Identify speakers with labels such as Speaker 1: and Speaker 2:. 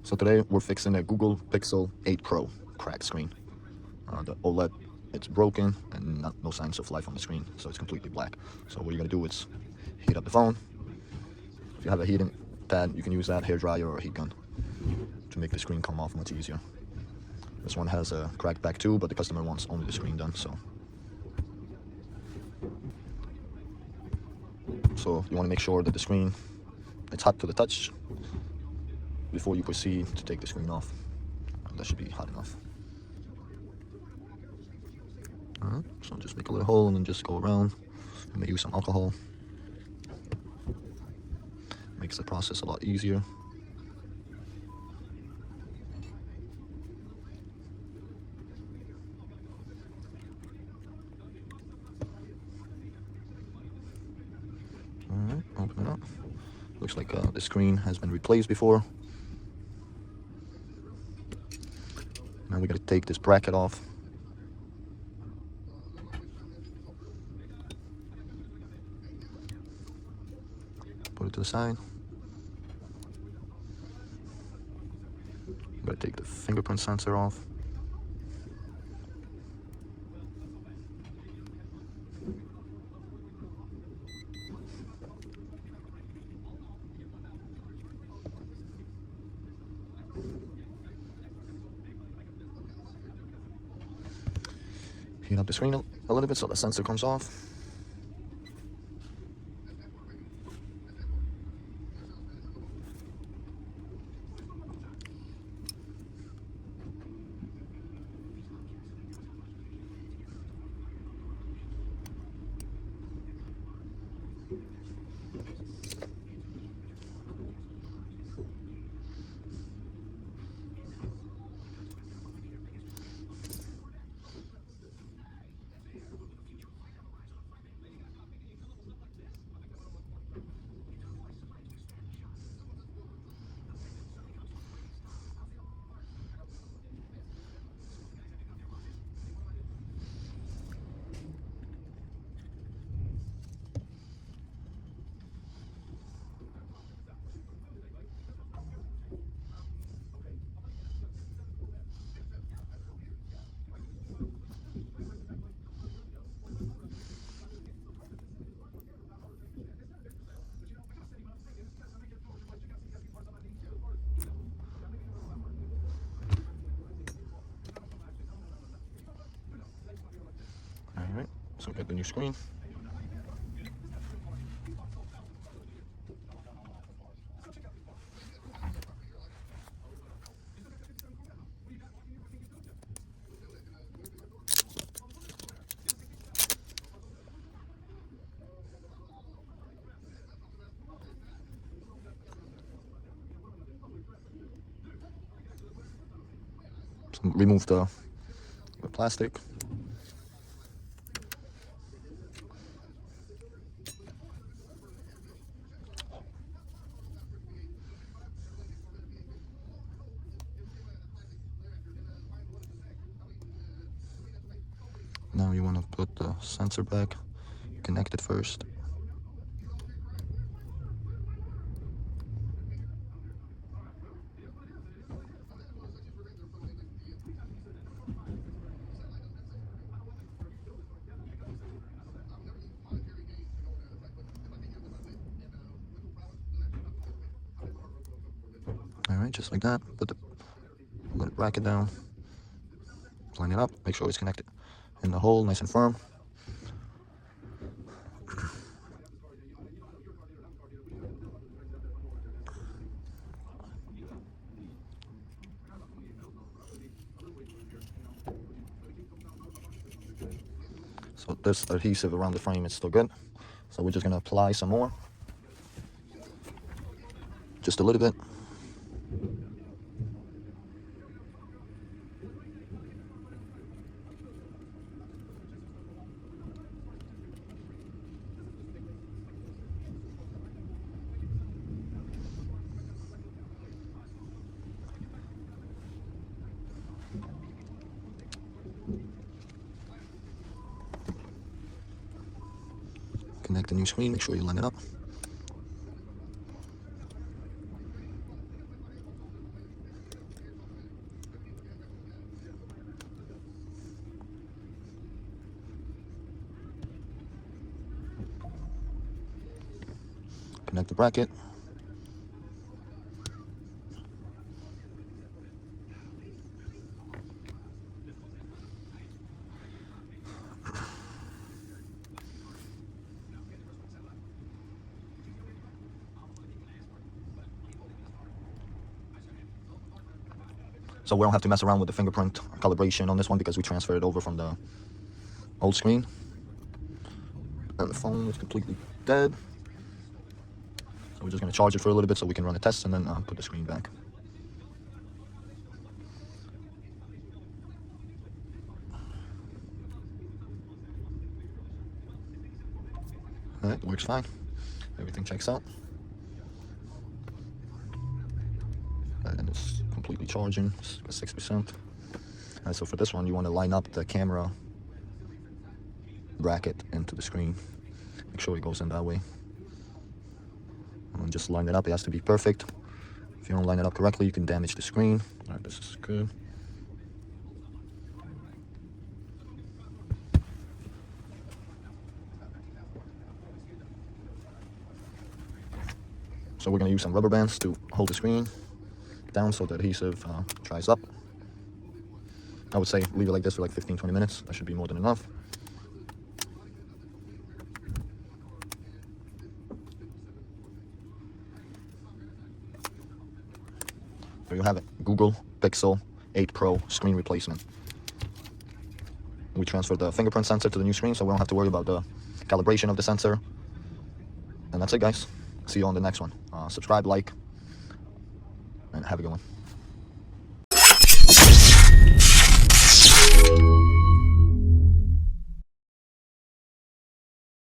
Speaker 1: So today we're fixing a Google Pixel 8 Pro cracked screen. The OLED, it's broken and no signs of life on the screen, so it's completely black. So what you're gonna do is heat up the phone. If you have a heating pad, you can use that, hair dryer or a heat gun, to make the screen come off much easier. This one has a cracked back too, but the customer wants only the screen done, so you want to make sure that the screen, it's hot to the touch before you proceed to take the screen off. That should be hot enough. Alright, so just make a little hole and then just go around. You may use some alcohol. Makes the process a lot easier. Alright, open it up. Looks like the screen has been replaced before. Now we gotta take this bracket off. Put it to the side. Gotta take the fingerprint sensor off. Heat up the screen a little bit so the sensor comes off. Alright, so we got the new screen. So remove the plastic. Now you want to put the sensor back, connect it first. Alright, just like that. Put the bracket down, line it up, make sure it's connected in the hole, nice and firm. So this adhesive around the frame is still good. So we're just gonna apply some more. Just a little bit. Connect the new screen, make sure you line it up. Connect the bracket. So we don't have to mess around with the fingerprint calibration on this one because we transferred it over from the old screen. And the phone is completely dead. So we're just going to charge it for a little bit so we can run a test and then put the screen back. Alright, works fine. Everything checks out. And it's completely charging, 6%. Alright, so for this one, you want to line up the camera bracket into the screen. Make sure it goes in that way. And just line it up. It has to be perfect. If you don't line it up correctly, you can damage the screen. Alright, this is good. So we're going to use some rubber bands to hold the screen down so the adhesive dries up. I would say leave it like this for like 15-20 minutes. That should be more than enough. There you have it. Google Pixel 8 Pro screen replacement. We transferred the fingerprint sensor to the new screen, so we don't have to worry about the calibration of the sensor. And that's it, guys. See you on the next one. Subscribe, like, and have a good one.